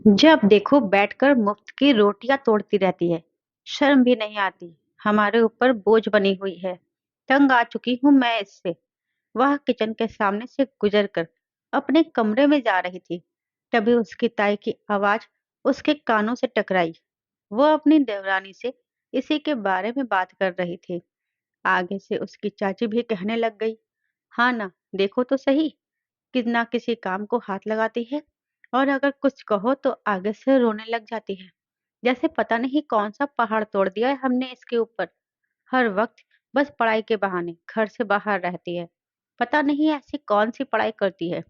जब देखो बैठकर मुफ्त की रोटियां तोड़ती रहती है। शर्म भी नहीं आती। हमारे ऊपर बोझ बनी हुई है। तंग आ चुकी हूं मैं इससे। वह किचन के सामने से गुजरकर अपने कमरे में जा रही थी। तभी उसकी ताई की आवाज उसके कानों से टकराई। वो अपनी देवरानी से इसी के बारे में बात कर रही थी। आगे से उसकी चाची भी कहने लग गई, हाँ ना, देखो तो सही, कितना किसी काम को हाथ लगाती है। और अगर कुछ कहो तो आगे से रोने लग जाती है, जैसे पता नहीं कौन सा पहाड़ तोड़ दिया है हमने इसके ऊपर। हर वक्त बस पढ़ाई के बहाने घर से बाहर रहती है। पता नहीं ऐसी कौन सी पढ़ाई करती है।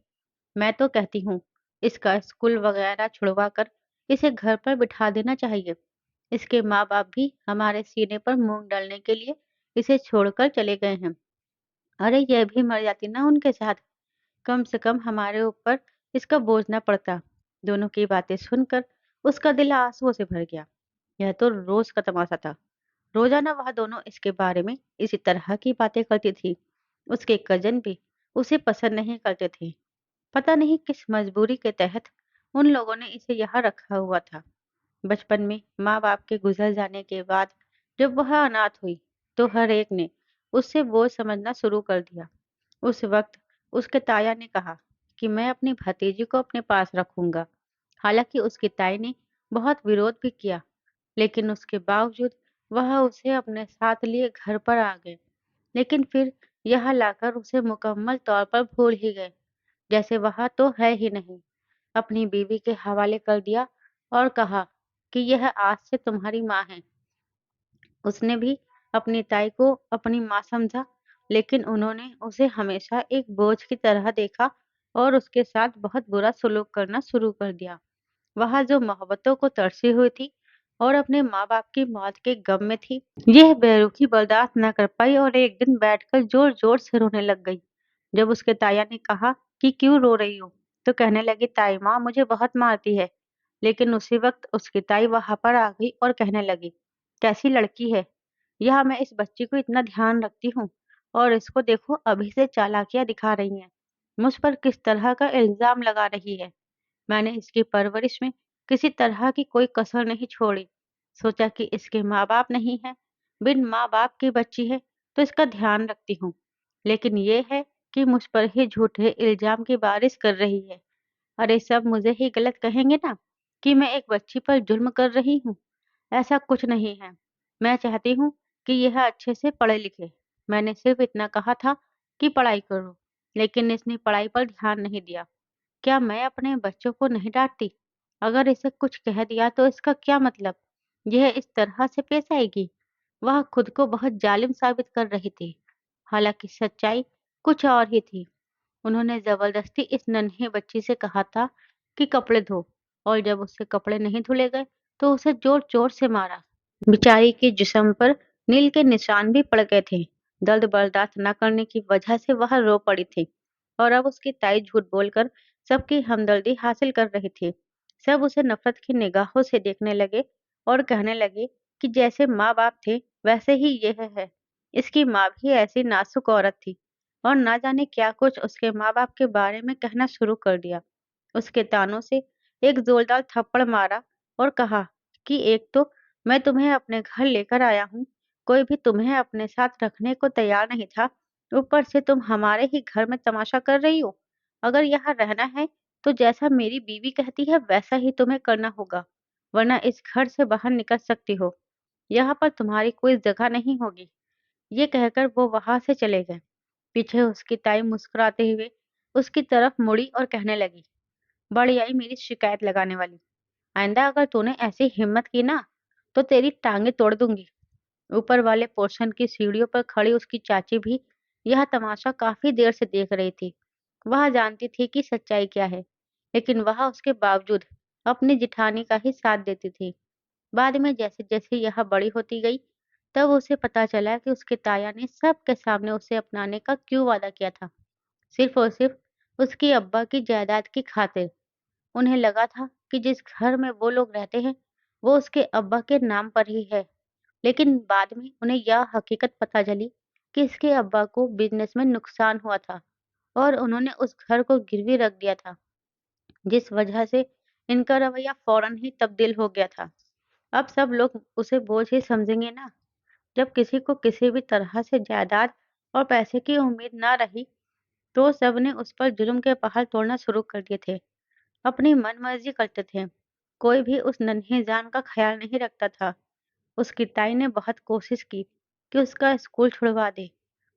मैं तो कहती हूँ इसका स्कूल वगैरह छुड़वा कर इसे घर पर बिठा देना चाहिए। इसके माँ बाप भी हमारे सीने पर मूंग डालने के लिए इसे छोड़कर चले गए हैं। अरे यह भी मर जाती ना उनके साथ, कम से कम हमारे ऊपर इसका बोझ ना पड़ता। दोनों की बातें सुनकर उसका दिल आंसुओं से भर गया। यह तो रोज का तमाशा था। रोजाना वह दोनों इसके बारे में इसी तरह की बातें करती थी। उसके कजन भी उसे पसंद नहीं करते थे। पता नहीं किस मजबूरी के तहत उन लोगों ने इसे यहाँ रखा हुआ था। बचपन में माँ बाप के गुजर जाने के बाद जब वह अनाथ हुई तो हर एक ने उससे बोझ समझना शुरू कर दिया। उस वक्त उसके ताया ने कहा कि मैं अपनी भतीजी को अपने पास रखूंगा। हालांकि उसकी ताई ने बहुत विरोध भी किया, लेकिन उसके बावजूद वह उसे अपने साथ लिए घर पर आ गए। लेकिन फिर यहाँ लाकर उसे मुकम्मल तौर पर भूल ही गए, जैसे वह तो है ही नहीं। अपनी बीवी के हवाले कर दिया और कहा कि यह आज से तुम्हारी माँ है। उसने भी अपनी ताई को अपनी माँ समझा, लेकिन उन्होंने उसे हमेशा एक बोझ की तरह देखा और उसके साथ बहुत बुरा सलूक करना शुरू कर दिया। वह जो मोहब्बतों को तरसी हुई थी और अपने माँ बाप की मौत के गम में थी, यह बेरुखी बर्दाश्त न कर पाई और एक दिन बैठकर जोर जोर से रोने लग गई। जब उसके ताया ने कहा कि क्यों रो रही हो, तो कहने लगी, ताई माँ मुझे बहुत मारती है। लेकिन उसी वक्त उसकी ताई वहां पर आ गई और कहने लगी, कैसी लड़की है, यह मैं इस बच्ची को इतना ध्यान रखती हूँ और इसको देखो अभी से चालाकियां दिखा रही है, मुझ पर किस तरह का इल्जाम लगा रही है। मैंने इसकी परवरिश में किसी तरह की कोई कसर नहीं छोड़ी। सोचा कि इसके माँ बाप नहीं है, बिन माँ बाप की बच्ची है, तो इसका ध्यान रखती हूँ। लेकिन ये है कि मुझ पर ही झूठे इल्जाम की बारिश कर रही है। अरे सब मुझे ही गलत कहेंगे ना कि मैं एक बच्ची पर जुल्म कर रही हूँ। ऐसा कुछ नहीं है। मैं चाहती हूँ कि यह अच्छे से पढ़े लिखे। मैंने सिर्फ इतना कहा था कि पढ़ाई करो, लेकिन इसने पढ़ाई पर ध्यान नहीं दिया। क्या मैं अपने बच्चों को नहीं डांटती? अगर इसे कुछ कह दिया तो इसका क्या मतलब? यह इस तरह से पेश आएगी। वह खुद को बहुत जालिम साबित कर रही थी। हालांकि सच्चाई कुछ और ही थी। उन्होंने जबरदस्ती इस नन्ही बच्ची से कहा था कि कपड़े धो, और जब उससे कपड़े नहीं धुले गए तो उसे जोर जोर से मारा। बेचारी के जिस्म पर नील के निशान भी पड़ गए थे। दर्द बर्दाश्त न करने की वजह से वह रो पड़ी थी। और अब उसकी ताई झूठ बोलकर सबकी हमदर्दी हासिल कर रही थी। सब उसे नफरत की निगाहों से देखने लगे और कहने लगे कि जैसे माँ बाप थे वैसे ही यह है। इसकी माँ भी ऐसी नाजुक औरत थी और ना जाने क्या कुछ उसके माँ बाप के बारे में कहना शुरू कर दिया। उसके तानों से एक जोरदार थप्पड़ मारा और कहा कि एक तो मैं तुम्हें अपने घर लेकर आया हूँ, कोई भी तुम्हें अपने साथ रखने को तैयार नहीं था। ऊपर से तुम हमारे ही घर में तमाशा कर रही हो। अगर यहाँ रहना है तो जैसा मेरी बीवी कहती है वैसा ही तुम्हें करना होगा, वरना इस घर से बाहर निकल सकती हो। यहाँ पर तुम्हारी कोई जगह नहीं होगी। ये कहकर वो वहां से चले गए। पीछे उसकी ताई मुस्कुराते हुए उसकी तरफ मुड़ी और कहने लगी, बड़ी आई मेरी शिकायत लगाने वाली। आइंदा अगर तूने ऐसी हिम्मत की ना तो तेरी टांगे तोड़ दूंगी। ऊपर वाले पोर्शन की सीढ़ियों पर खड़ी उसकी चाची भी यह तमाशा काफी देर से देख रही थी। वह जानती थी कि सच्चाई क्या है, लेकिन वह उसके बावजूद अपनी जिठानी का ही साथ देती थी। बाद में जैसे जैसे यह बड़ी होती गई, तब उसे पता चला कि उसके ताया ने सबके सामने उसे अपनाने का क्यों वादा किया था, सिर्फ और सिर्फ उसकी अब्बा की जायदाद की खातिर। उन्हें लगा था कि जिस घर में वो लोग रहते हैं वो उसके अब्बा के नाम पर ही है। लेकिन बाद में उन्हें यह हकीकत पता चली कि इसके अब्बा को बिजनेस में नुकसान हुआ था और उन्होंने उस घर को गिरवी रख दिया था, जिस वजह से इनका रवैया फौरन ही तब्दील हो गया था। अब सब लोग उसे बोझ ही समझेंगे ना। जब किसी को किसी भी तरह से जायदाद और पैसे की उम्मीद ना रही, तो सबने उस पर जुल्म के पहाड़ तोड़ना शुरू कर दिए थे। अपनी मनमर्जी करते थे। कोई भी उस नन्ही जान का ख्याल नहीं रखता था। उसकी ताई ने बहुत कोशिश की कि उसका स्कूल छुड़वा दे,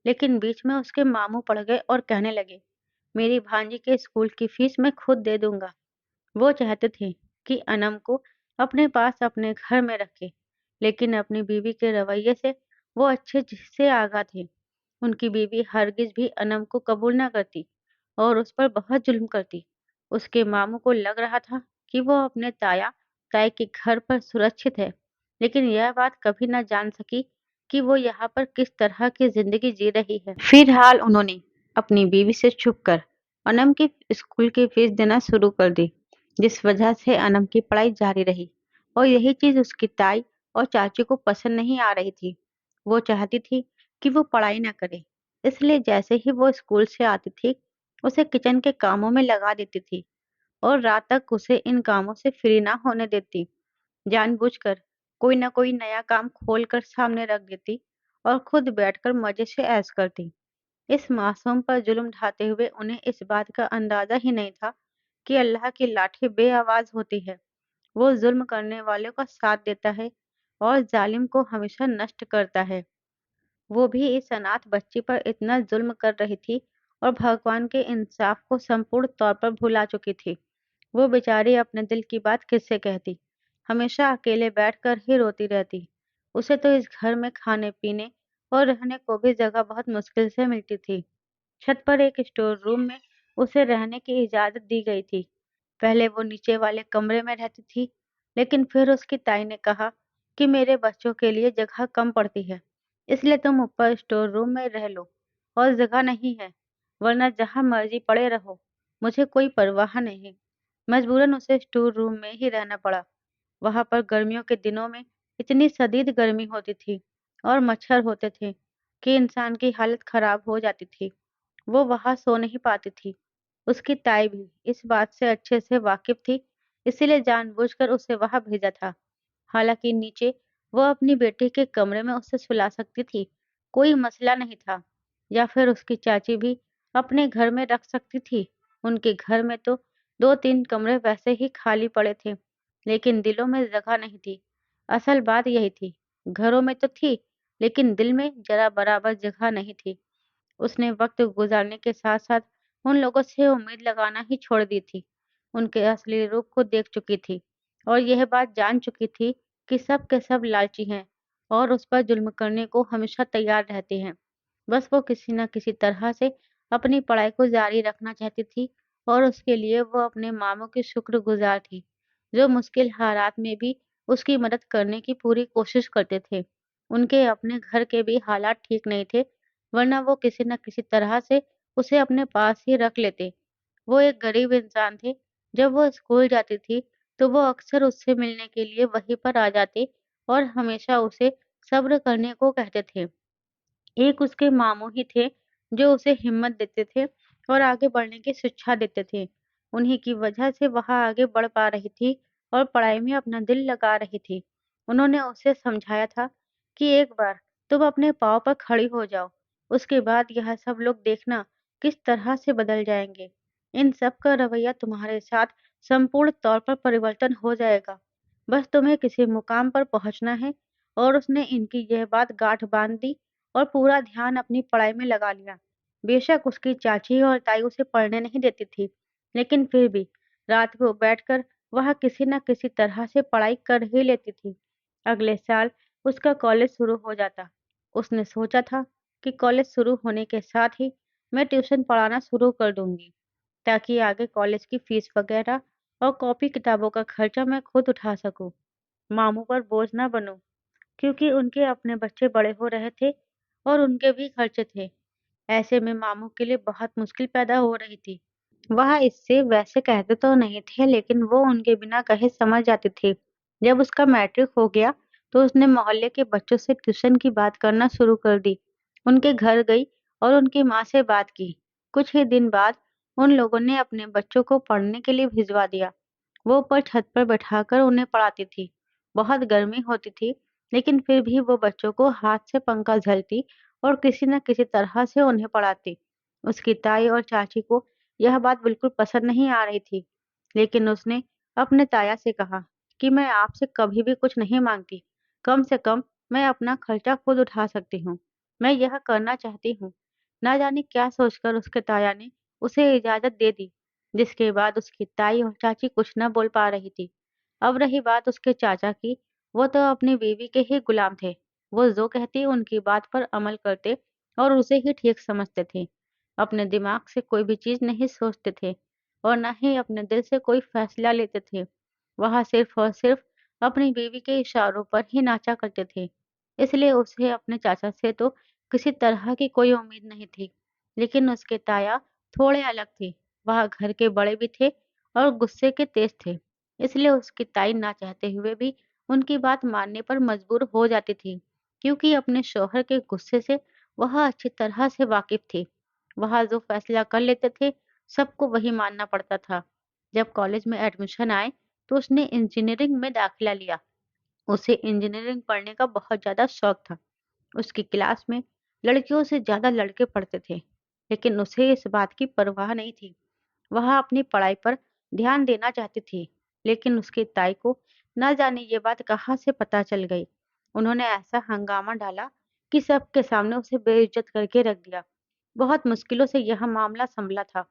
लेकिन बीच में उसके मामू पड़ गए और कहने लगे, मेरी भांजी के स्कूल की फीस मैं खुद दे दूंगा। वो चाहते थे कि अनम को अपने पास अपने घर में रखे, लेकिन अपनी बीवी के रवैये से वो अच्छे से आगाह थे। उनकी बीवी हरगिज भी अनम को कबूल न करती और उस पर बहुत जुल्म करती। उसके मामू को लग रहा था कि वो अपने ताया ताई के घर पर सुरक्षित है, लेकिन यह बात कभी न जान सकी कि वो यहाँ पर किस तरह की जिंदगी जी रही है। फिलहाल उन्होंने अपनी बीवी से छुपकर अनम की स्कूल की फीस देना शुरू कर दी, जिस वजह से अनम की पढ़ाई जारी रही। और यही चीज उसकी ताई और चाची को पसंद नहीं आ रही थी। वो चाहती थी कि वो पढ़ाई ना करे, इसलिए जैसे ही वो स्कूल से आती थी, उसे किचन के कामों में लगा देती थी और रात तक उसे इन कामों से फ्री ना होने देती। जानबूझकर कोई ना कोई नया काम खोल कर सामने रख देती और खुद बैठकर मजे से ऐश करती। इस मासूम पर जुल्म ढाते हुए उन्हें इस बात का अंदाजा ही नहीं था कि अल्लाह की लाठी बेआवाज होती है। वो जुल्म करने वाले का साथ देता है और जालिम को हमेशा नष्ट करता है। वो भी इस अनाथ बच्ची पर इतना जुल्म कर रही थी और भगवान के इंसाफ को संपूर्ण तौर पर भुला चुकी थी। वो बेचारी अपने दिल की बात किससे कहती? हमेशा अकेले बैठकर ही रोती रहती। उसे तो इस घर में खाने-पीने और रहने को भी जगह बहुत मुश्किल से मिलती थी। छत पर एक स्टोर रूम में उसे रहने की इजाज़त दी गई थी। पहले वो नीचे वाले कमरे में रहती थी, लेकिन फिर उसकी ताई ने कहा कि मेरे बच्चों के लिए जगह कम पड़ती है, इसलिए तुम ऊपर स्टोर रूम में रह लो और जगह नहीं है, वरना जहाँ मर्जी पड़े रहो, मुझे कोई परवाह नहीं। मजबूरन उसे स्टोर रूम में ही रहना पड़ा। वहाँ पर गर्मियों के दिनों में इतनी शदीद गर्मी होती थी और मच्छर होते थे कि इंसान की हालत खराब हो जाती थी। वो वहाँ सो नहीं पाती थी। उसकी ताई भी इस बात से अच्छे से वाकिफ थी, इसीलिए जानबूझकर उसे वहाँ भेजा था। हालांकि नीचे वो अपनी बेटी के कमरे में उसे सुला सकती थी, कोई मसला नहीं था। या फिर उसकी चाची भी अपने घर में रख सकती थी। उनके घर में तो 2-3 कमरे वैसे ही खाली पड़े थे, लेकिन दिलों में जगह नहीं थी। असल बात यही थी, घरों में तो थी, लेकिन दिल में जरा बराबर जगह नहीं थी। उसने वक़्त गुज़ारने के साथ-साथ उन लोगों से उम्मीद लगाना ही छोड़ दी थी। उनके असली रूप को देख चुकी थी और यह बात जान चुकी थी कि सब के सब लालची हैं और उस पर ज़ुल्म करने को हमेशा तैयार रहते हैं। बस वो किसी न किसी तरह से अपनी पढ़ाई को जारी रखना चाहती थी और उसके लिए वो अपने मामों की शुक्रगुज़ार थी, जो मुश्किल हालात में भी उसकी मदद करने की पूरी कोशिश करते थे। उनके अपने घर के भी हालात ठीक नहीं थे, वरना वो किसी न किसी तरह से उसे अपने पास ही रख लेते। वो एक गरीब इंसान थे। जब वो स्कूल जाती थी, तो वो अक्सर उससे मिलने के लिए वहीं पर आ जाते और हमेशा उसे सब्र करने को कहते थे। एक उसके मामू ही थे जो उसे हिम्मत देते थे और आगे बढ़ने की शिक्षा देते थे। उन्हीं की वजह से वह आगे बढ़ पा रही थी और पढ़ाई में अपना दिल लगा रही थी। उन्होंने उसे समझाया था कि एक बार तुम अपने पाँव पर खड़ी हो जाओ, उसके बाद यह सब लोग देखना किस तरह से बदल जाएंगे। इन सब का रवैया तुम्हारे साथ संपूर्ण तौर पर परिवर्तन हो जाएगा। बस तुम्हें किसी मुकाम पर पहुंचना है। और उसने इनकी यह बात गांठ बांध दी और पूरा ध्यान अपनी पढ़ाई में लगा लिया। बेशक उसकी चाची और ताई उसे पढ़ने नहीं देती थी, लेकिन फिर भी रात को बैठकर वह किसी न किसी तरह से पढ़ाई कर ही लेती थी। अगले साल उसका कॉलेज शुरू हो जाता। उसने सोचा था कि कॉलेज शुरू होने के साथ ही मैं ट्यूशन पढ़ाना शुरू कर दूंगी, ताकि आगे कॉलेज की फीस वगैरह और कॉपी किताबों का खर्चा मैं खुद उठा सकूं। मामू पर बोझ ना बनूं, क्योंकि उनके अपने बच्चे बड़े हो रहे थे और उनके भी खर्चे थे। ऐसे में मामू के लिए बहुत मुश्किल पैदा हो रही थी। वह इससे वैसे कहते तो नहीं थे, लेकिन वो उनके बिना कहे समझ जाती थी। जब उसका मैट्रिक हो गया, तो उसने मोहल्ले के बच्चों से ट्यूशन की बात करना शुरू कर दी। उनके घर गई और उनकी माँ से बात की। कुछ ही दिन बाद उन लोगों ने अपने बच्चों को पढ़ने के लिए भिजवा दिया। वो ऊपर छत पर बैठाकर उन्हें पढ़ाती थी। बहुत गर्मी होती थी, लेकिन फिर भी वो बच्चों को हाथ से पंखा झलती और किसी न किसी तरह से उन्हें पढ़ाती। उसकी ताई और चाची को यह बात बिल्कुल पसंद नहीं आ रही थी, लेकिन उसने अपने ताया से कहा कि मैं आपसे कभी भी कुछ नहीं मांगती। कम से कम मैं अपना खर्चा खुद उठा सकती हूँ। मैं यह करना चाहती हूँ। ना जाने क्या सोचकर उसके ताया ने उसे इजाज़त दे दी, जिसके बाद उसकी ताई और चाची कुछ न बोल पा रही थी। अब रही बात उसके चाचा की, वो तो अपनी बीवी के ही गुलाम थे। वो जो कहती उनकी बात पर अमल करते और उसे ही ठीक समझते थे। अपने दिमाग से कोई भी चीज़ नहीं सोचते थे और ना ही अपने दिल से कोई फैसला लेते थे। वह सिर्फ़ और सिर्फ़ अपनी बीवी के इशारों पर ही नाचा करते थे। इसलिए उसे अपने चाचा से तो किसी तरह की कोई उम्मीद नहीं थी। लेकिन उसके ताया थोड़े अलग थे। वह घर के बड़े भी थे और गुस्से के तेज थे। इसलिए उसकी ताई ना चाहते हुए भी उनकी बात मानने पर मजबूर हो जाती थी, क्योंकि अपने शौहर के गुस्से से वह अच्छी तरह से वाकिफ थी। वह जो फैसला कर लेते थे, सबको वही मानना पड़ता था। जब कॉलेज में एडमिशन आए, तो उसने इंजीनियरिंग में दाखिला लिया। उसे इंजीनियरिंग पढ़ने का बहुत ज़्यादा शौक था। उसकी क्लास में लड़कियों से ज़्यादा लड़के पढ़ते थे, लेकिन उसे इस बात की परवाह नहीं थी। वह अपनी पढ़ाई पर ध्यान देना चाहती थी, लेकिन उसकी ताई को न जाने ये बात कहाँ से पता चल गई। उन्होंने ऐसा हंगामा डाला कि सबके सामने उसे बेइज्जत करके रख दिया। बहुत मुश्किलों से यह मामला संभला था,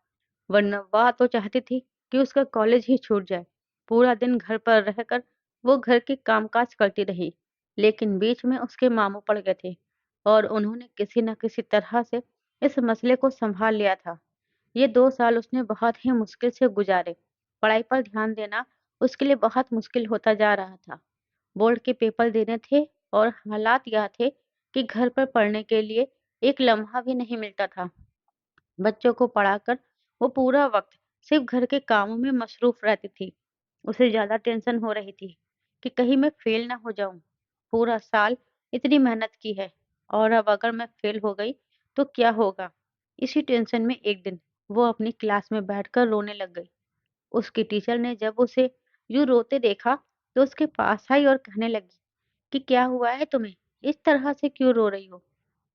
वरना वह तो चाहती थी कि उसका कॉलेज ही छूट जाए। पूरा दिन घर पर रहकर वो घर के कामकाज करती रही, लेकिन बीच में उसके मामू पड़ गए थे और उन्होंने किसी न किसी तरह से इस मसले को संभाल लिया था। ये 2 साल उसने बहुत ही मुश्किल से गुज़ारे। पढ़ाई पर ध्यान देना उसके लिए बहुत मुश्किल होता जा रहा था। बोर्ड के पेपर देने थे और हालात यह थे कि घर पर पढ़ने के लिए एक लम्हा भी नहीं मिलता था। बच्चों को पढ़ाकर वो पूरा वक़्त सिर्फ़ घर के कामों में मसरूफ़ रहती थी। उसे ज़्यादा टेंशन हो रही थी कि कहीं मैं फ़ेल ना हो जाऊँ। पूरा साल इतनी मेहनत की है और अब अगर मैं फ़ेल हो गई तो क्या होगा? इसी टेंशन में एक दिन वो अपनी क्लास में बैठकर रोने लग गई। उसकी टीचर ने जब उसे यूँ रोते देखा, तो उसके पास आई और कहने लगी कि क्या हुआ है तुम्हें? इस तरह से क्यों रो रही हो?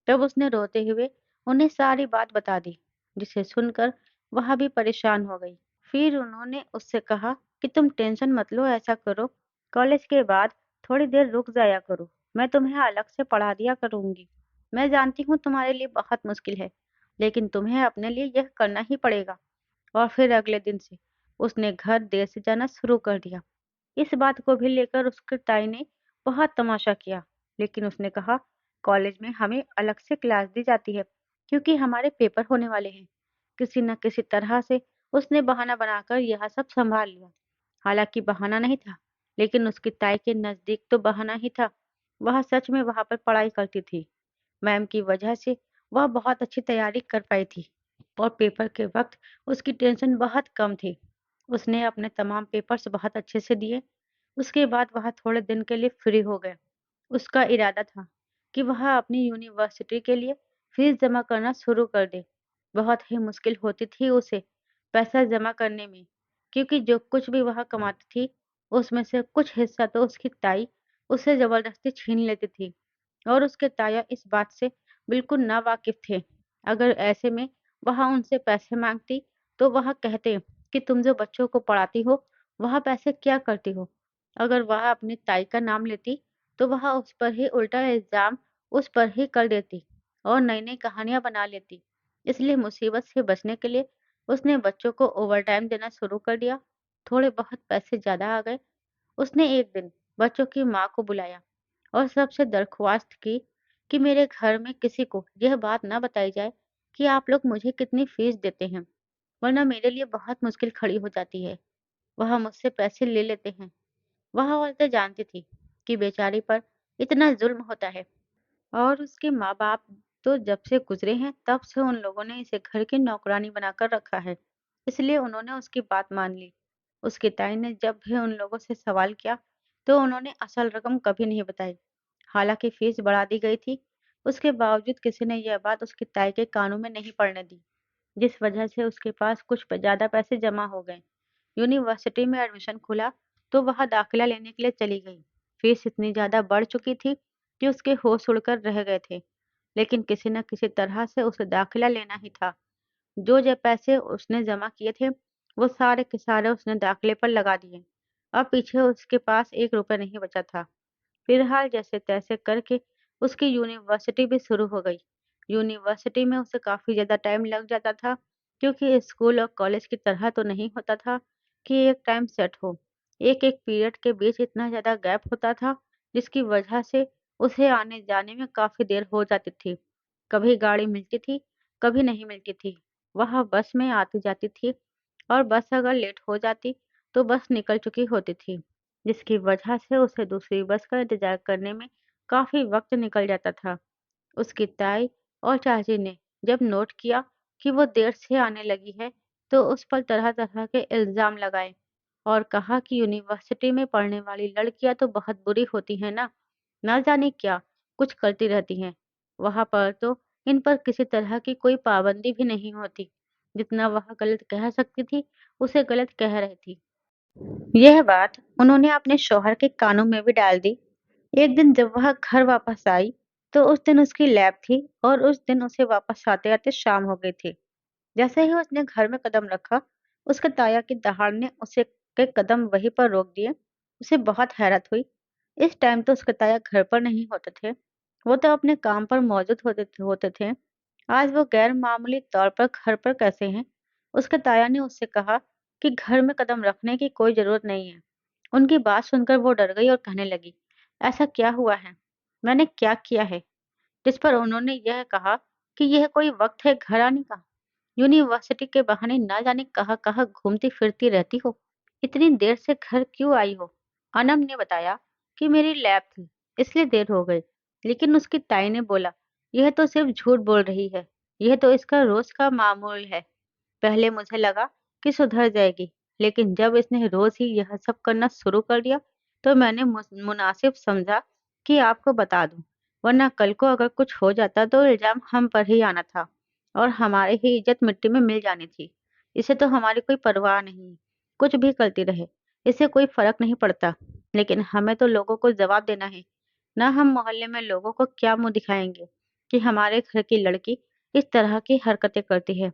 तब उसने रोते हुए उन्हें सारी बात बता दी, जिसे सुनकर वह भी परेशान हो गई। फिर उन्होंने उससे कहा कि तुम टेंशन मत लो, ऐसा करो, कॉलेज के बाद थोड़ी देर रुक जाया करो, मैं तुम्हें अलग से पढ़ा दिया करूंगी। मैं जानती हूँ तुम्हारे लिए बहुत मुश्किल है, लेकिन तुम्हें अपने लिए यह करना ही पड़ेगा। और फिर अगले दिन से उसने घर देर से जाना शुरू कर दिया। इस बात को भी लेकर उसके ताई ने बहुत तमाशा किया, लेकिन उसने कहा, कॉलेज में हमें अलग से क्लास दी जाती है, क्योंकि हमारे पेपर होने वाले हैं। किसी न किसी तरह से उसने बहाना बनाकर यह सब संभाल लिया। हालांकि बहाना नहीं था, लेकिन उसकी ताई के नजदीक तो बहाना ही था। वह सच में वहां पर पढ़ाई करती थी। मैम की वजह से वह बहुत अच्छी तैयारी कर पाई थी और पेपर के वक्त उसकी टेंशन बहुत कम थी। उसने अपने तमाम पेपर्स बहुत अच्छे से दिए। उसके बाद वह थोड़े दिन के लिए फ्री हो गए। उसका इरादा था कि वह अपनी यूनिवर्सिटी के लिए फीस जमा करना शुरू कर दे। बहुत ही मुश्किल होती थी उसे पैसा जमा करने में, क्योंकि जो कुछ भी वह कमाती थी, उसमें से कुछ हिस्सा तो उसकी ताई उससे जबरदस्ती छीन लेती थी और उसके ताया इस बात से बिल्कुल नावाकिफ थे। अगर ऐसे में वह उनसे पैसे मांगती, तो वह कहते कि तुम जो बच्चों को पढ़ाती हो, वह पैसे क्या करती हो? अगर वह अपनी ताई का नाम लेती, तो वह उस पर ही उल्टा इल्ज़ाम उस पर ही कर देती और नई-नई कहानियाँ बना लेती। इसलिए मुसीबत से बचने के लिए उसने बच्चों को ओवरटाइम देना शुरू कर दिया। थोड़े बहुत पैसे ज़्यादा आ गए। उसने एक दिन बच्चों की माँ को बुलाया और सबसे दरख्वास्त की कि मेरे घर में किसी को यह बात ना बताई जाए कि आप लोग मुझे कितनी फीस देते हैं, वरना मेरे लिए बहुत मुश्किल खड़ी हो जाती है। वह मुझसे पैसे ले लेते हैं। वह औरतें जानती थी कि बेचारी पर इतना जुल्म होता है और उसके माँ-बाप तो जब से गुजरे हैं, तब से उन लोगों ने इसे घर की नौकरानी बनाकर रखा है। इसलिए उन्होंने उसकी बात मान ली। उसकी ताई ने जब भी उन लोगों से सवाल किया, तो उन्होंने असल रकम कभी नहीं बताई। हालांकि फीस बढ़ा दी गई थी, उसके बावजूद किसी ने यह बात उसकी ताई के कानों में नहीं पड़ने दी, जिस वजह से उसके पास कुछ ज़्यादा पैसे जमा हो गए। यूनिवर्सिटी में एडमिशन खुला तो वहाँ दाखिला लेने के लिए चली गई। फीस इतनी ज़्यादा बढ़ चुकी थी कि उसके होश उड़कर रह गए थे, लेकिन किसी न किसी तरह से उसे दाखिला लेना ही था। जो पैसे उसने जमा किए थे, वो सारे के सारे उसने दाखिले पर लगा दिए। अब पीछे उसके पास 1 रुपया नहीं बचा था। फिलहाल जैसे-तैसे करके उसकी यूनिवर्सिटी भी शुरू हो गई। यूनिवर्सिटी में उसे काफ़ी ज़्यादा टाइम लग जाता था, क्योंकि स्कूल और कॉलेज की तरह तो नहीं होता था कि एक टाइम सेट हो। एक-एक पीरियड के बीच इतना ज़्यादा गैप होता था, जिसकी वजह से उसे आने-जाने में काफ़ी देर हो जाती थी। कभी गाड़ी मिलती थी, कभी नहीं मिलती थी। वह बस में आती-जाती थी और बस अगर लेट हो जाती, तो बस निकल चुकी होती थी, जिसकी वजह से उसे दूसरी बस का इंतज़ार करने में काफ़ी वक़्त निकल जाता था। उसकी ताई और चाची ने जब नोट किया कि वो देर से आने लगी है, तो उस पर तरह-तरह के इल्ज़ाम लगाए और कहा कि यूनिवर्सिटी में पढ़ने वाली लड़कियाँ तो बहुत बुरी होती हैं ना, ना जाने क्या कुछ करती रहती हैं। वहाँ पर तो इन पर किसी तरह की कोई पाबंदी भी नहीं होती। जितना वह गलत कह सकती थी, उसे गलत कह रही थी। यह बात उन्होंने अपने शौहर के कानों में भी डाल दी। एक दिन जब वह घर वापस आई, तो उस दिन उसकी लैब थी और उस दिन उसे वापस आते-आते शाम हो गई थी। जैसे ही उसने घर में कदम रखा, उसके ताया की दहाड़ ने उसे के कदम वहीं पर रोक दिए। उसे बहुत हैरत हुई। इस टाइम तो उसके ताया घर पर नहीं होते थे। वो तो अपने काम पर मौजूद होते थे। आज वो गैर मामूली तौर पर घर पर कैसे हैं? उसके ताया ने उससे कहा कि घर में कदम रखने की कोई ज़रूरत नहीं है। उनकी बात सुनकर वो डर गई और कहने लगी, "ऐसा क्या हुआ है? मैंने क्या किया है?" जिस पर उन्होंने यह कहा कि यह कोई वक़्त है घर आने का? यूनिवर्सिटी के बहाने ना जाने कहाँ-कहाँ घूमती-फिरती रहती हो। इतनी देर से घर क्यों आई हो? अनम ने बताया कि मेरी लैब थी, इसलिए देर हो गई। लेकिन उसकी ताई ने बोला, यह तो सिर्फ झूठ बोल रही है। यह तो इसका रोज का मामूल है। पहले मुझे लगा कि सुधर जाएगी, लेकिन जब इसने रोज ही यह सब करना शुरू कर दिया, तो मैंने मुनासिब समझा कि आपको बता दूं, वरना कल को अगर कुछ हो जाता तो इल्जाम हम पर ही आना था और हमारी ही इज्जत मिट्टी में मिल जानी थी। इसे तो हमारी कोई परवाह नहीं है, कुछ भी करती रहे, इससे कोई फर्क नहीं पड़ता। लेकिन हमें तो लोगों को जवाब देना है, ना हम मोहल्ले में लोगों को क्या मुंह दिखाएंगे कि हमारे घर की लड़की इस तरह की हरकतें करती है।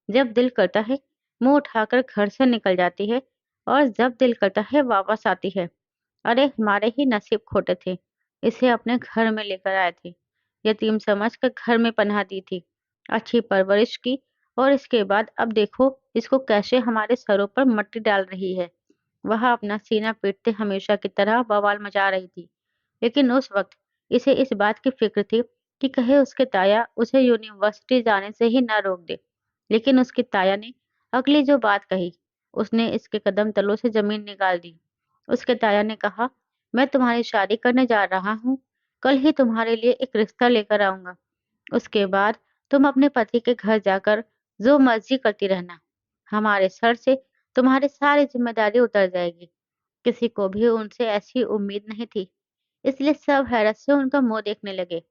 जब दिल करता है, मुंह उठाकर घर से निकल जाती है और जब दिल करता है वापस आती है। अरे हमारे ही नसीब खोटे थे, इसे अपने घर में लेकर आए थे, यतीम समझकर घर में पनाह दी थी, अच्छी परवरिश की और इसके बाद अब देखो इसको कैसे हमारे सरों पर मट्टी डाल रही है। वह अपना सीना पीटते हमेशा की तरह बवाल मचा रही थी, लेकिन उस वक्त इसे इस बात की फिक्र थी कि कहे उसके ताया उसे यूनिवर्सिटी जाने से ही ना रोक दे। लेकिन उसकी ताया ने अगली जो बात कही, उसने इसके कदम तलों से जमीन निकाल दी। उसके ताया ने कहा, मैं तुम्हारी शादी करने जा रहा हूँ, कल ही तुम्हारे लिए एक रिश्ता लेकर आऊंगा। उसके बाद तुम अपने पति के घर जाकर जो मर्जी करती रहना। हमारे सर से तुम्हारी सारी जिम्मेदारी उतर जाएगी। किसी को भी उनसे ऐसी उम्मीद नहीं थी, इसलिए सब हैरत से उनका मुंह देखने लगे।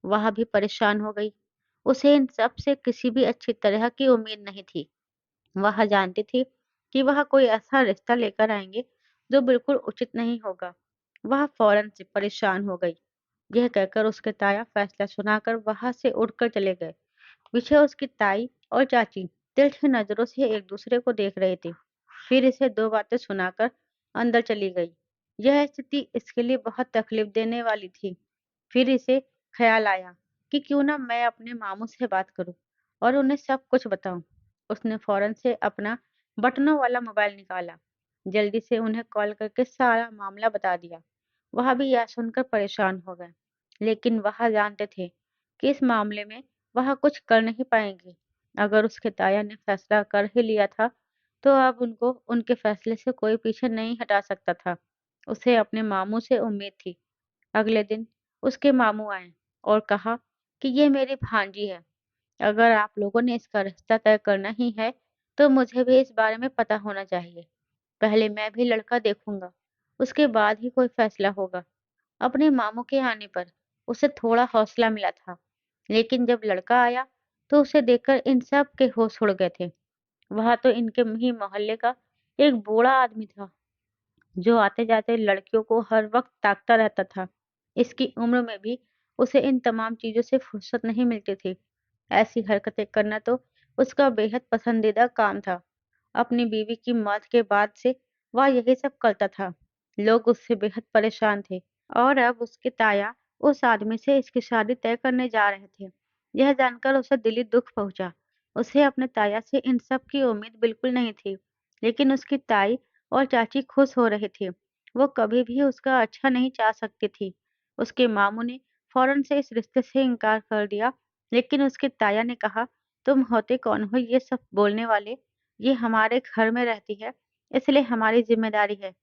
वह भी परेशान हो गई। उसे इन सब से किसी भी अच्छी तरह की उम्मीद नहीं थी। वह जानती थी कि वह कोई ऐसा रिश्ता लेकर आएंगे जो बिल्कुल उचित नहीं होगा। वह फौरन से परेशान हो गई। यह कहकर उसके ताया फैसला सुनाकर वहां से उठकर चले गए। पीछे उसकी ताई और चाची तिरछी नजरों से एक दूसरे को देख रही थी। फिर इसे दो बातें सुनाकर अंदर चली गई। यह स्थिति इसके लिए बहुत तकलीफ देने वाली थी। फिर इसे ख्याल आया कि क्यों ना मैं अपने मामू से बात करूं और उन्हें सब कुछ बताऊं। उसने फौरन से अपना बटनों वाला मोबाइल निकाला, जल्दी से उन्हें कॉल करके सारा मामला बता दिया। वह भी यह सुनकर परेशान हो गए, लेकिन वह जानते थे कि इस मामले में वह कुछ कर नहीं पाएंगे। अगर उसके ताया ने फैसला कर ही लिया था, तो अब उनको उनके फैसले से कोई पीछे नहीं हटा सकता था। उसे अपने मामू से उम्मीद थी। अगले दिन उसके मामू आए और कहा कि ये मेरी भांजी है। अगर आप लोगों ने इसका रिश्ता तय करना ही है, तो मुझे भी इस बारे में पता होना चाहिए। पहले मैं भी लड़का देखूंगा, उसके बाद ही कोई फैसला होगा। अपने मामू के आने पर उसे थोड़ा हौसला मिला था, लेकिन जब लड़का आया तो उसे देखकर इन सब के होश उड़ गए थे। वह तो इनके ही मोहल्ले का एक बूढ़ा आदमी था जो आते-जाते लड़कियों को हर वक़्त ताकता रहता था। इसकी उम्र में भी उसे इन तमाम चीज़ों से फुर्सत नहीं मिलती थी। ऐसी हरकतें करना तो उसका बेहद पसंदीदा काम था। अपनी बीवी की मौत के बाद से वह यही सब करता था। लोग उससे बेहद परेशान थे और अब उसके ताया उस आदमी से इसकी शादी तय करने जा रहे थे। यह जानकर उसे दिली दुःख पहुँचा। उसे अपने ताया से इन सब की उम्मीद बिल्कुल नहीं थी, लेकिन उसकी ताई और चाची खुश हो रही थी। वो कभी भी उसका अच्छा नहीं चाह सकती थी। उसके मामू ने फौरन से इस रिश्ते से इनकार कर दिया, लेकिन उसकी ताया ने कहा, "तुम होते कौन हो ये सब बोलने वाले? ये हमारे घर में रहती है, इसलिए हमारी ज़िम्मेदारी है।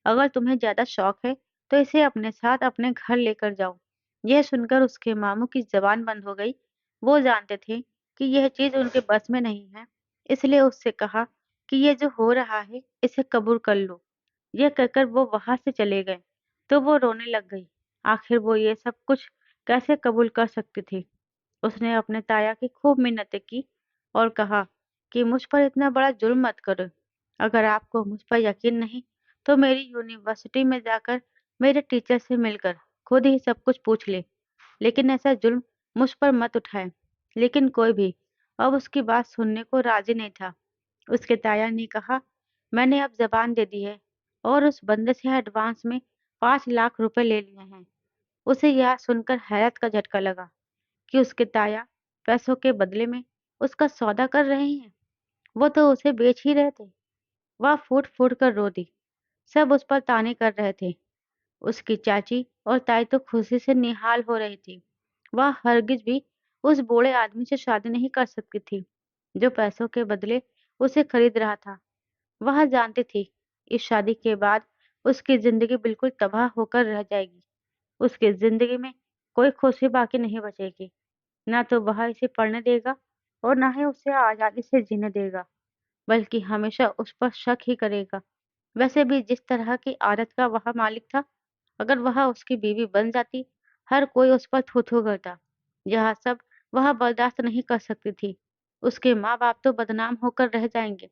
अगर तुम्हें ज़्यादा शौक है, तो इसे अपने साथ अपने घर लेकर जाओ।" यह सुनकर उसके मामू की ज़बान बंद हो गई। वो जानते थे कि यह चीज़ उनके बस में नहीं है, इसलिए उससे कहा कि ये जो हो रहा है, इसे कबूल कर लो। यह कहकर वो वहाँ से चले गए, तो वो रोने लग गई। आखिर वो ये सब कुछ कैसे कबूल कर सकती थी? उसने अपने ताया की खूब मिन्नतें की और कहा कि मुझ पर इतना बड़ा जुल्म मत करो। अगर आपको मुझ पर यकीन नहीं, तो मेरी यूनिवर्सिटी में जाकर मेरे टीचर से मिलकर खुद ही सब कुछ पूछ ले। लेकिन ऐसा जुल्म मुझ पर मत उठाए। लेकिन कोई भी अब उसकी बात सुनने को राजी नहीं था। उसके ताया ने कहा, मैंने अब जबान दे दी है और उस बंदे से एडवांस में 5 लाख रुपए ले लिए हैं। उसे यह सुनकर हैरत का झटका लगा कि उसके ताया पैसों के बदले में उसका सौदा कर रहे हैं। वो तो उसे बेच ही रहे थे। वह फूट फूट कर रो दी। सब उस पर ताने कर रहे थे। उसकी चाची और ताई तो खुशी से निहाल हो रही थी। वह हरगिज भी उस बूढ़े आदमी से शादी नहीं कर सकती थी, जो पैसों के बदले उसे खरीद रहा था। वह जानती थी, इस शादी के बाद उसकी ज़िंदगी बिल्कुल तबाह होकर रह जाएगी। उसकी ज़िंदगी में कोई खुशी बाकी नहीं बचेगी। ना तो वह इसे पढ़ने देगा और ना ही उसे आज़ादी से जीने देगा, बल्कि हमेशा उस पर शक ही करेगा। वैसे भी जिस तरह की आदत का वह मालिक था, अगर वह उसकी बीवी बन जाती, हर कोई उस पर थू-थू करता। यह सब वह बर्दाश्त नहीं कर सकती थी। उसके माँ-बाप तो बदनाम होकर रह जाएँगे।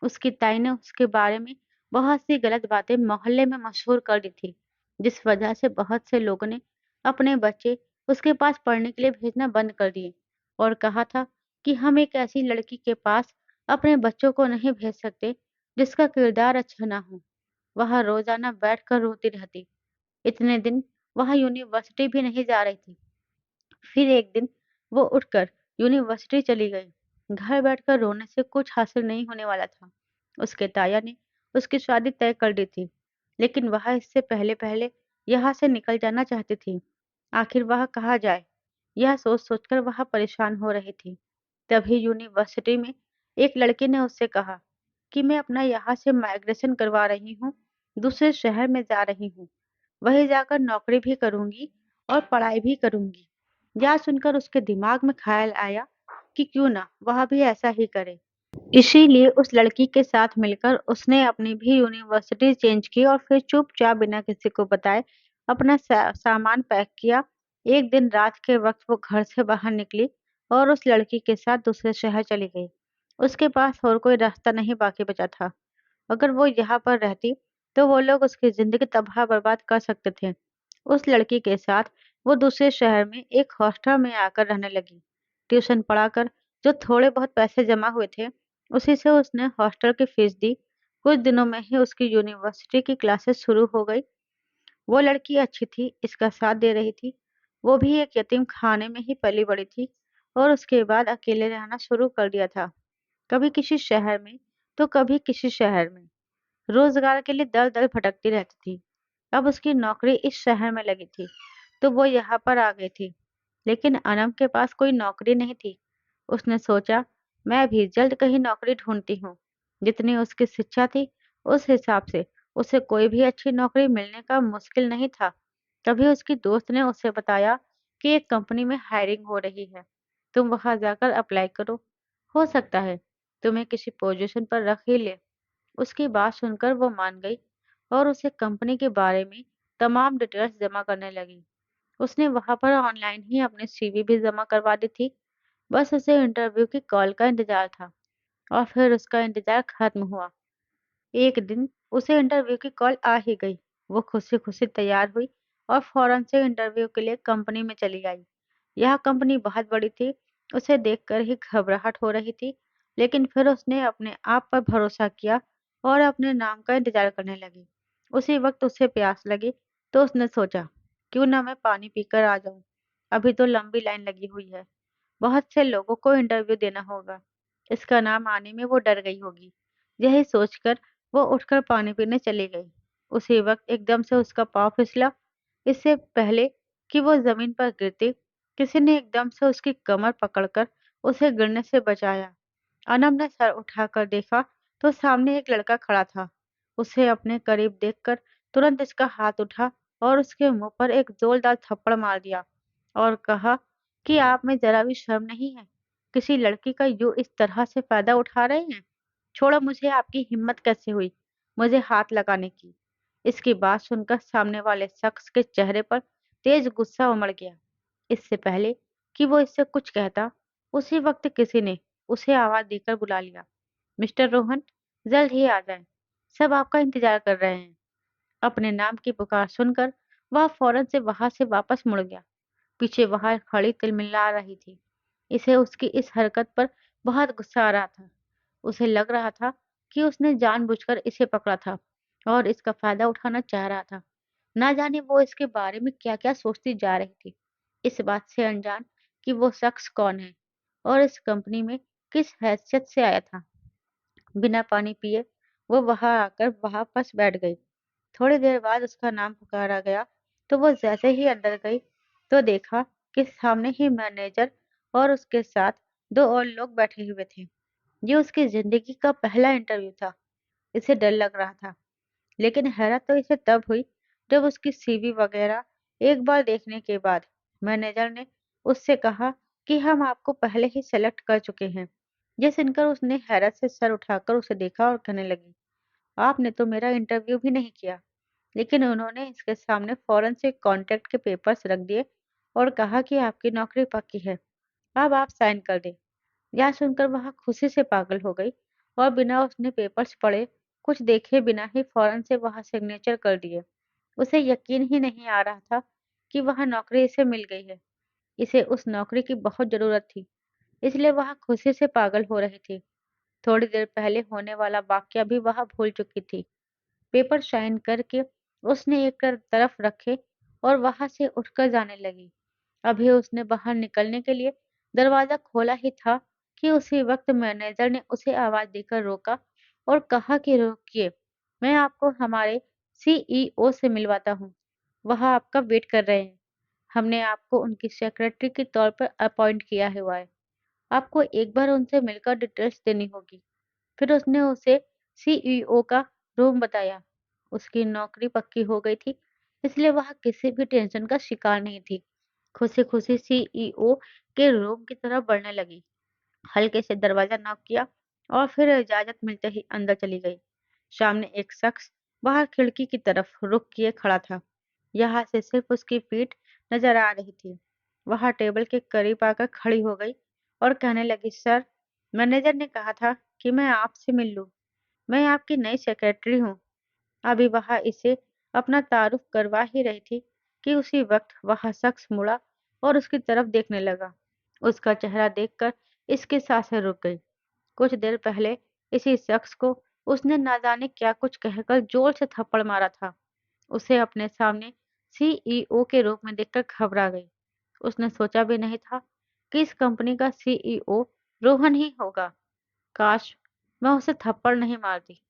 उसकी ताई ने उसके बारे में बहुत सी गलत बातें मोहल्ले में मशहूर कर दी थी, जिस वजह से बहुत से लोगों ने अपने बच्चे उसके पास पढ़ने के लिए भेजना बंद कर दिए और कहा था कि हम एक ऐसी लड़की के पास अपने बच्चों को नहीं भेज सकते, जिसका किरदार अच्छा ना हो। वह रोज़ाना बैठकर रोती रहती। इतने दिन वह यूनिवर्सिटी भी नहीं जा रही थी। फिर एक दिन वो उठकर यूनिवर्सिटी चली गई। घर बैठकर रोने से कुछ हासिल नहीं होने वाला था। उसके ताया ने उसकी शादी तय कर दी थी, लेकिन वह इससे पहले-पहले यहाँ से निकल जाना चाहती थी। आखिर वह कहाँ जाए? यह सोच-सोचकर वह परेशान हो रही थी। तभी यूनिवर्सिटी में एक लड़की ने उससे कहा कि मैं अपना यहाँ से माइग्रेशन करवा रही हूँ, दूसरे शहर में जा रही हूँ। वहीं जाकर नौकरी भी करूँगी और पढ़ाई भी करूँगी। यह सुनकर उसके दिमाग में ख़्याल आया कि क्यों ना वह भी ऐसा ही करे। इसीलिए उस लड़की के साथ मिलकर उसने अपनी भी यूनिवर्सिटी चेंज की और फिर चुपचाप बिना किसी को बताए अपना सामान पैक किया। एक दिन रात के वक़्त वो घर से बाहर निकली और उस लड़की के साथ दूसरे शहर चली गई। उसके पास और कोई रास्ता नहीं बाकी बचा था। अगर वो यहाँ पर रहती, तो वो लोग उसकी ज़िंदगी तबाह-बर्बाद कर सकते थे। उस लड़की के साथ वो दूसरे शहर में एक हॉस्टल में आकर रहने लगी। ट्यूशन पढ़ाकर जो थोड़े बहुत पैसे जमा हुए थे, उसी से उसने हॉस्टल की फीस दी। कुछ दिनों में ही उसकी यूनिवर्सिटी की क्लासेस शुरू हो गई। वो लड़की अच्छी थी, इसका साथ दे रही थी। वो भी एक यतीम खाने में ही पली-बड़ी थी और उसके बाद अकेले रहना शुरू कर दिया था। कभी किसी शहर में, तो कभी किसी शहर में। रोज़गार के लिए दर-दर भटकती रहती थी। अब उसकी नौकरी इस शहर में लगी थी, तो वो यहाँ पर आ गई थी। लेकिन अनम के पास कोई नौकरी नहीं थी। उसने सोचा, मैं भी जल्द कहीं नौकरी ढूँढती हूँ। जितनी उसकी शिक्षा थी, उस हिसाब से उसे कोई भी अच्छी नौकरी मिलने का मुश्किल नहीं था। तभी उसकी दोस्त ने उसे बताया कि एक कंपनी में हायरिंग हो रही है। तुम वहाँ जाकर अप्लाई करो। हो सकता है तुम्हें किसी पोजीशन पर रख ही ले। उसकी बात सुनकर वो मान गई और उसे कंपनी के बारे में तमाम डिटेल्स जमा करने लगी। उसने वहाँ पर ऑनलाइन ही अपनी सीवी भी जमा करवा दी थी। बस उसे इंटरव्यू की कॉल का इंतज़ार था और फिर उसका इंतज़ार खत्म हुआ। एक दिन उसे इंटरव्यू की कॉल आ ही गई। वो खुशी-खुशी तैयार हुई और फौरन से इंटरव्यू के लिए कंपनी में चली आई। यह कंपनी बहुत बड़ी थी, उसे देखकर ही घबराहट हो रही थी, लेकिन फिर उसने अपने आप पर भरोसा किया और अपने नाम का इंतजार करने लगी। उसी वक्त उसे प्यास लगी, तो उसने सोचा, क्यों ना मैं पानी पीकर आ जाऊं। अभी तो लंबी लाइन लगी हुई है, बहुत से लोगों को इंटरव्यू देना होगा। इसका नाम आने में वो डर गई होगी। यही सोचकर वो उठकर पानी पीने चली गई। उसी वक्त एकदम से उसका पाँव फिसला। इससे पहले कि वो जमीन पर गिरती, किसी ने एकदम से उसकी कमर पकड़कर उसे गिरने से बचाया। अनम ने सर उठाकर देखा तो सामने एक लड़का खड़ा था। उसे अपने करीब देखकर तुरंत इसका हाथ उठा और उसके मुंह पर एक जोरदार थप्पड़ मार दिया और कहा कि आप में जरा भी शर्म नहीं है। किसी लड़की का यूं इस तरह से फायदा उठा रहे हैं। छोड़ो मुझे, आपकी हिम्मत कैसे हुई मुझे हाथ लगाने की। इसकी बात सुनकर सामने वाले शख्स के चेहरे पर तेज गुस्सा उमड़ गया। इससे पहले कि वो इससे कुछ कहता, उसी वक्त किसी ने उसे आवाज देकर बुला लिया। मिस्टर रोहन, जल्द ही आ जाएं, सब आपका इंतजार कर रहे हैं। अपने नाम की पुकार सुनकर वह फौरन से वहां से वापस मुड़ गया। पीछे वह खड़ी तिलमिला रही थी। इसे उसकी इस हरकत पर बहुत गुस्सा आ रहा था। उसे लग रहा था कि उसने जानबूझकर इसे पकड़ा था और इसका फायदा उठाना चाह रहा था। ना जाने वो इसके बारे में क्या-क्या सोचती जा रही थी। इस बात से अनजान कि वो शख्स कौन है और इस कंपनी में किस हैसियत से आया था। बिना पानी पिए वो वहां आकर वापस बैठ गई। थोड़ी देर बाद उसका नाम पुकारा गया, तो वो जैसे ही अंदर गई तो देखा कि सामने ही मैनेजर और उसके साथ दो और लोग बैठे हुए थे। ये उसकी जिंदगी का पहला इंटरव्यू था। इसे डर लग रहा था, लेकिन हैरत तो इसे तब हुई जब उसकी सीवी वगैरह एक बार देखने के बाद मैनेजर ने उससे कहा कि हम आपको पहले ही सेलेक्ट कर चुके हैं। ये सुनकर उसने हैरत से सर उठाकर उसे देखा और कहने लगी, आपने तो मेरा इंटरव्यू भी नहीं किया। लेकिन उन्होंने इसके सामने फौरन से कॉन्ट्रैक्ट के पेपर्स रख दिए और कहा कि आपकी नौकरी पक्की है, अब आप साइन कर दें। यह सुनकर वह खुशी से पागल हो गई और बिना उसने पेपर्स पढ़े, कुछ देखे बिना ही फौरन से वहां सिग्नेचर कर दिए। उसे यकीन ही नहीं आ रहा था कि वह नौकरी इसे मिल गई है। इसे उस नौकरी की बहुत जरूरत थी, इसलिए वह खुशी से पागल हो रही थी। थोड़ी देर पहले होने वाला वाकया भी वह भूल चुकी थी। पेपर साइन करके उसने एक तरफ रखे और वहां से उठकर जाने लगी। अभी उसने बाहर निकलने के लिए दरवाजा खोला ही था कि उसी वक्त मैनेजर ने उसे आवाज देकर रोका और कहा कि रोकिए, मैं आपको हमारे सीईओ से मिलवाता हूँ। वह आपका वेट कर रहे हैं। हमने आपको उनकी सेक्रेटरी के तौर पर अपॉइंट किया हुआ है। आपको एक बार उनसे मिलकर डिटेल्स देनी होगी। फिर उसने उसे सीईओ का रूम बताया। उसकी नौकरी पक्की हो गई थी, इसलिए वह किसी भी टेंशन का शिकार नहीं थी। खुशी-खुशी सीईओ के रूम की तरफ बढ़ने लगी। हल्के से दरवाजा नॉक किया और फिर इजाजत मिलते ही अंदर चली गई। सामने एक शख्स बाहर खिड़की की तरफ रुख किए खड़ा था। यहाँ से सिर्फ उसकी पीठ नजर आ रही थी। वह टेबल के करीब आकर खड़ी हो गई और कहने लगी, सर, मैनेजर ने कहा था कि मैं आपसे मिल लूं। मैं आपकी नई सेक्रेटरी हूँ। अभी वह इसे अपना तारुफ करवा ही रही थी कि उसी वक्त वह शख्स मुड़ा और उसकी तरफ देखने लगा। उसका चेहरा देखकर इसकी सांसें रुक गई। कुछ देर पहले इसी शख्स को उसने ना जाने क्या कुछ कहकर जोर से थप्पड़ मारा था। उसे अपने सामने सीईओ के रूप में देखकर घबरा गई। उसने सोचा भी नहीं था कि इस कंपनी का सीईओ रोहन ही होगा। काश मैं उसे थप्पड़ नहीं मारती।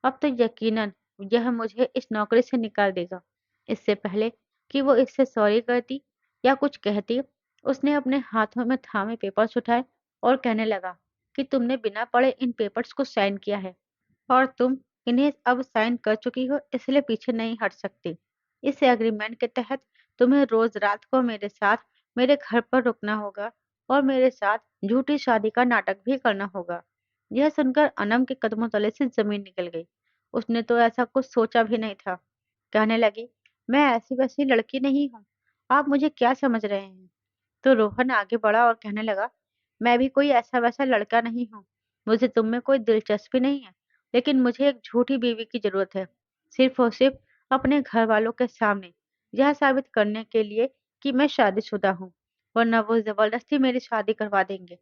अब तो यकीनन यह मुझे इस नौकरी से निकाल देगा। इससे पहले कि वो इससे सॉरी कहती या कुछ कहती, उसने अपने हाथों में थामे पेपर्स उठाए और कहने लगा कि तुमने बिना पढ़े इन पेपर्स को साइन किया है और तुम इन्हें अब साइन कर चुकी हो, इसलिए पीछे नहीं हट सकती। इस एग्रीमेंट के तहत तुम्हें रोज रात को मेरे साथ मेरे घर पर रुकना होगा और मेरे साथ झूठी शादी का नाटक भी करना होगा। यह सुनकर अनम के कदमों तले से जमीन निकल गई। उसने तो ऐसा कुछ सोचा भी नहीं था। कहने लगी, मैं ऐसी वैसी लड़की नहीं हूँ। आप मुझे क्या समझ रहे हैं? तो रोहन आगे बढ़ा और कहने लगा, मैं भी कोई ऐसा वैसा लड़का नहीं हूँ। मुझे तुम में कोई दिलचस्पी नहीं है, लेकिन मुझे एक झूठी बीवी की ज़रूरत है, सिर्फ़ और सिर्फ़ अपने घरवालों के सामने यह साबित करने के लिए कि मैं शादीशुदा हूँ, वरना वो ज़बरदस्ती मेरी शादी करवा देंगे।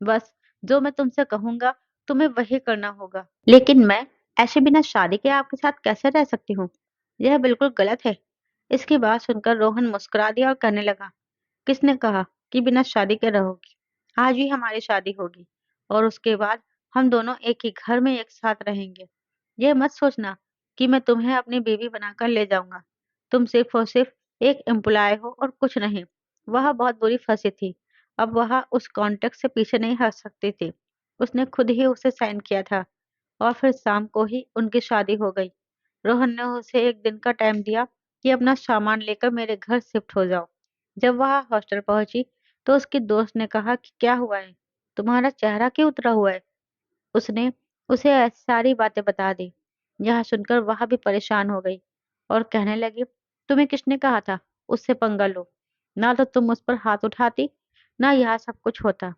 बस जो मैं तुमसे कहूँगा, तुम्हें वही करना होगा। लेकिन मैं ऐसे बिना शादी के आपके साथ कैसे रह सकती हूँ? यह बिल्कुल गलत है। इसकी बात सुनकर रोहन मुस्कुरा दिया और कहने लगा, किसने कहा कि बिना शादी के रहोगी? आज ही हमारी शादी होगी और उसके बाद हम दोनों एक ही घर में एक साथ रहेंगे। ये मत सोचना कि मैं तुम्हें अपनी बीवी बनाकर ले जाऊंगा। तुम सिर्फ और सिर्फ एक एम्प्लॉय हो और कुछ नहीं। वह बहुत बुरी फंसी थी। अब वह उस कॉन्ट्रैक्ट से पीछे नहीं हट सकती थी। उसने खुद ही उसे साइन किया था और फिर शाम को ही उनकी शादी हो गई। रोहन ने उसे एक दिन का टाइम दिया कि अपना सामान लेकर मेरे घर शिफ्ट हो जाओ। जब वह हॉस्टल पहुंची तो उसकी दोस्त ने कहा कि क्या हुआ है? तुम्हारा चेहरा क्यों उतरा हुआ है? उसने उसे ऐसी सारी बातें बता दी। यह सुनकर वह भी परेशान हो गई और कहने लगी, तुम्हें किसने कहा था उससे पंगा लो? ना तो तुम उस पर हाथ उठाती, ना यह सब कुछ होता।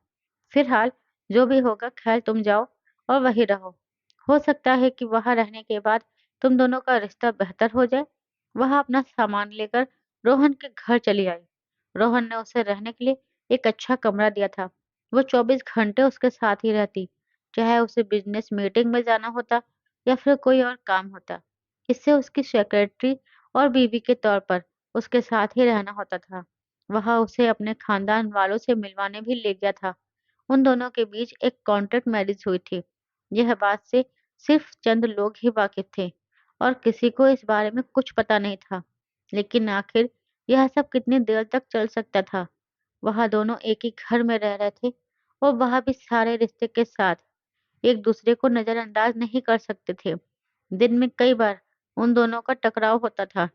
फिलहाल जो भी होगा खैर तुम जाओ और वहीं रहो। हो सकता है कि वहां रहने के बाद तुम दोनों का रिश्ता बेहतर हो जाए। वह अपना सामान लेकर रोहन के घर चली आई। रोहन ने उसे रहने के लिए एक अच्छा कमरा दिया था। वो 24 घंटे उसके साथ ही रहती, चाहे उसे बिजनेस मीटिंग में जाना होता या फिर कोई और काम होता। इससे उसकी सेक्रेटरी और बीवी के तौर पर उसके साथ ही रहना होता था। वह उसे अपने खानदान वालों से मिलवाने भी ले गया था। उन दोनों के बीच एक कॉन्ट्रैक्ट मैरिज हुई थी। यह बात से सिर्फ चंद लोग ही वाकिफ थे और किसी को इस बारे में कुछ पता नहीं था। लेकिन आखिर यह सब कितनी देर तक चल सकता था? वह दोनों एक ही घर में रह रहे थे और वह भी सारे रिश्ते के साथ एक दूसरे को नजरअंदाज नहीं कर सकते थे। दिन में कई बार उन दोनों का टकराव होता था।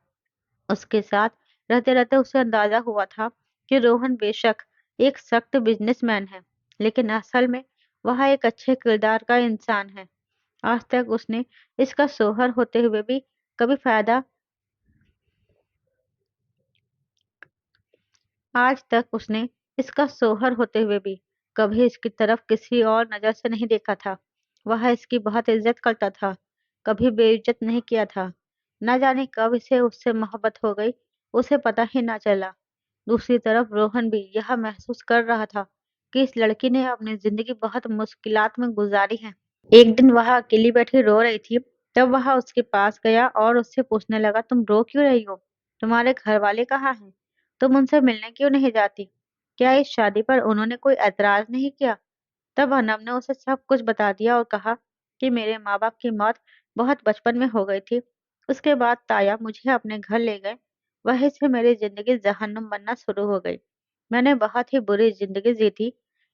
उसके साथ रहते-रहते उसे अंदाजा हुआ था कि रोहन बेशक एक सख्त बिजनेसमैन है, लेकिन असल में वह एक अच्छे किरदार का इंसान है। आज तक उसने इसका शौहर होते हुए भी कभी फायदा आज तक उसने इसका शौहर होते हुए भी कभी इसकी तरफ किसी और नज़र से नहीं देखा था। वह इसकी बहुत इज़्ज़त करता था, कभी बेइज़्ज़त नहीं किया था। न जाने कब इसे उससे मोहब्बत हो गई, उसे पता ही ना चला। दूसरी तरफ रोहन भी यह महसूस कर रहा था कि इस लड़की ने अपनी ज़िंदगी बहुत मुश्किलात में गुज़ारी है। एक दिन वह अकेली बैठी रो रही थी, तब वह उसके पास गया और उससे पूछने लगा, तुम रो क्यों रही हो? तुम्हारे घर वाले कहाँ हैं? तुम उनसे मिलने क्यों नहीं जाती? क्या इस शादी पर उन्होंने कोई ऐतराज नहीं किया? तब अनब ने उसे सब कुछ बता दिया और कहा कि मेरे माँ बाप की मौत बहुत बचपन में हो गई थी। उसके बाद ताया मुझे अपने घर ले गए। वहीं से मेरी जिंदगी जहन्नुम बनना शुरू हो गई। मैंने बहुत ही बुरी जिंदगी जी थी।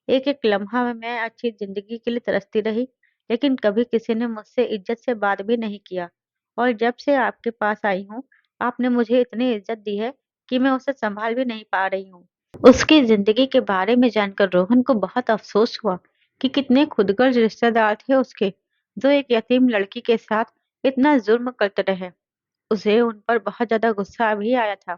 एक एक लम्हा में मैं अच्छी जिंदगी के लिए तरसती रही, लेकिन कभी किसी ने मुझसे इज्जत से बात भी नहीं किया। और जब से आपके पास आई हूँ, आपने मुझे इतनी इज्जत दी है कि मैं उसे संभाल भी नहीं पा रही हूँ। उसकी जिंदगी के बारे में जानकर रोहन को बहुत अफसोस हुआ कि कितने खुदगर्ज रिश्तेदार थे उसके, जो एक यतीम लड़की के साथ इतना जुल्म करते रहे। उसे उन पर बहुत ज़्यादा गुस्सा भी आया था।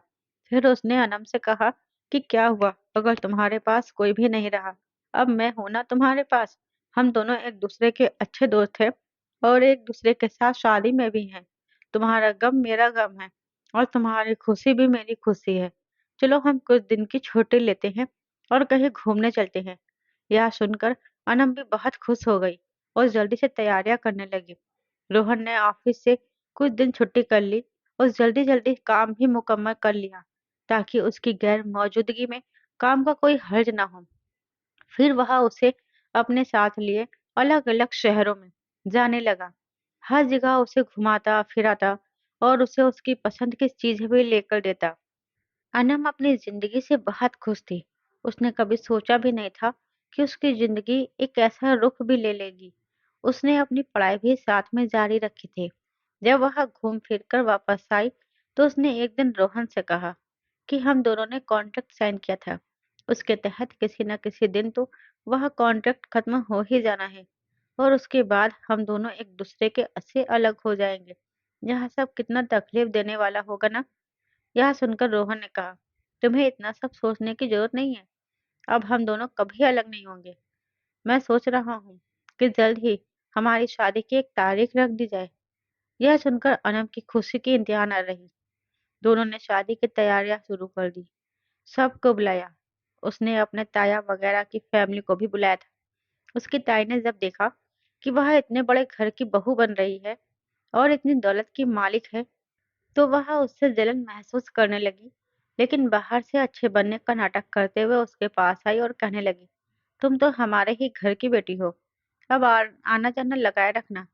फिर उसने अनम से कहा कि क्या हुआ अगर तुम्हारे पास कोई भी नहीं रहा? अब मैं हूं ना तुम्हारे पास। हम दोनों एक दूसरे के अच्छे दोस्त हैं और एक दूसरे के साथ शादी में भी हैं। तुम्हारा गम मेरा गम है और तुम्हारी खुशी भी मेरी खुशी है। चलो हम कुछ दिन की छुट्टी लेते हैं और कहीं घूमने चलते हैं। यह सुनकर अनम भी बहुत खुश हो गई और जल्दी से तैयारियां करने लगी। रोहन ने ऑफिस से कुछ दिन छुट्टी कर ली और जल्दी-जल्दी काम भी मुकम्मल कर लिया ताकि उसकी गैर मौजूदगी में काम का कोई हर्ज ना हो। फिर वह उसे अपने साथ लिए अलग-अलग शहरों में जाने लगा। हर जगह उसे घुमाता फिराता और उसे उसकी पसंद की चीजें भी लेकर देता। अनम अपनी जिंदगी से बहुत खुश थी। उसने कभी सोचा भी नहीं था कि उसकी जिंदगी एक ऐसा रुख भी ले लेगी। उसने अपनी पढ़ाई भी साथ में जारी रखी थी। जब वह घूम फिर कर वापस आई तो उसने एक दिन रोहन से कहा कि हम दोनों ने कॉन्ट्रैक्ट साइन किया था। उसके तहत किसी न किसी दिन तो वह कॉन्ट्रैक्ट खत्म हो ही जाना है और उसके बाद हम दोनों एक दूसरे के से अलग हो जाएंगे। यह सब कितना तकलीफ देने वाला होगा ना? यह सुनकर रोहन ने कहा, तुम्हें इतना सब सोचने की जरूरत नहीं है। अब हम दोनों कभी अलग नहीं होंगे। मैं सोच रहा हूँ कि जल्द ही हमारी शादी की एक तारीख रख दी जाए। यह सुनकर अनम की खुशी की इंतहा न रही। दोनों ने शादी की तैयारियां शुरू कर दी। सबको बुलाया। उसने अपने ताया वगैरह की फैमिली को भी बुलाया था। उसकी ताई ने जब देखा कि वह इतने बड़े घर की बहू बन रही है और इतनी दौलत की मालिक है, तो वह उससे जलन महसूस करने लगी। लेकिन बाहर से अच्छे बनने का नाटक करते हुए उसके पास आई और कहने लगी, तुम तो हमारे ही घर की बेटी हो। अब आना जाना लगाए रखना,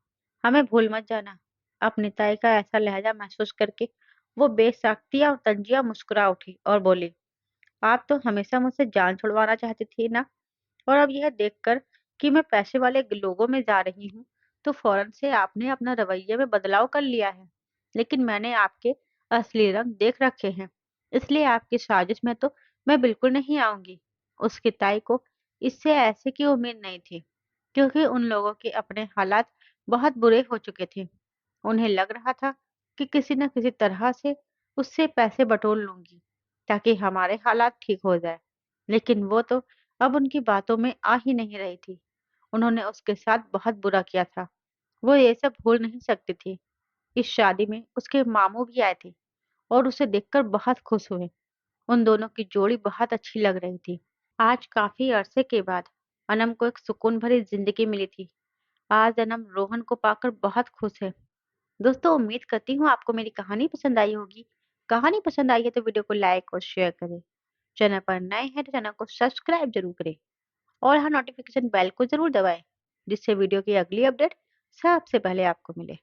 हमें भूल मत जाना। अपनी ताई का ऐसा लहजा महसूस करके वो बेसाख्तियां और तंजिया मुस्कुरा उठी और बोली, आप तो हमेशा मुझसे जान छुड़वाना चाहती थी ना, और अब यह देखकर कि मैं पैसे वाले लोगों में जा रही हूँ, तो फौरन से आपने अपना रवैये में बदलाव कर लिया है। लेकिन मैंने आपके असली रंग देख रखे हैं, इसलिए आपकी साजिश में तो मैं बिल्कुल नहीं आऊंगी। उसकी ताई को इससे ऐसे की उम्मीद नहीं थी, क्योंकि उन लोगों के अपने हालात बहुत बुरे हो चुके थे। उन्हें लग रहा था कि किसी न किसी तरह से उससे पैसे बटोर लूंगी, ताकि हमारे हालात ठीक हो जाए। लेकिन वो तो अब उनकी बातों में आ ही नहीं रही थी। उन्होंने उसके साथ बहुत बुरा किया था। वो ये सब भूल नहीं सकती थी। इस शादी में उसके मामू भी आए थे और उसे देखकर बहुत खुश हुए। उन दोनों की जोड़ी बहुत अच्छी लग रही थी। आज काफी अरसे के बाद अनम को एक सुकून भरी जिंदगी मिली थी। आज अनम रोहन को पाकर बहुत खुश है। दोस्तों, उम्मीद करती हूँ आपको मेरी कहानी पसंद आई होगी। कहानी पसंद आई है तो वीडियो को लाइक और शेयर करें। चैनल पर नए हैं तो चैनल को सब्सक्राइब जरूर करें और हाँ, नोटिफिकेशन बेल को जरूर दबाएं, जिससे वीडियो की अगली अपडेट सबसे पहले आपको मिले।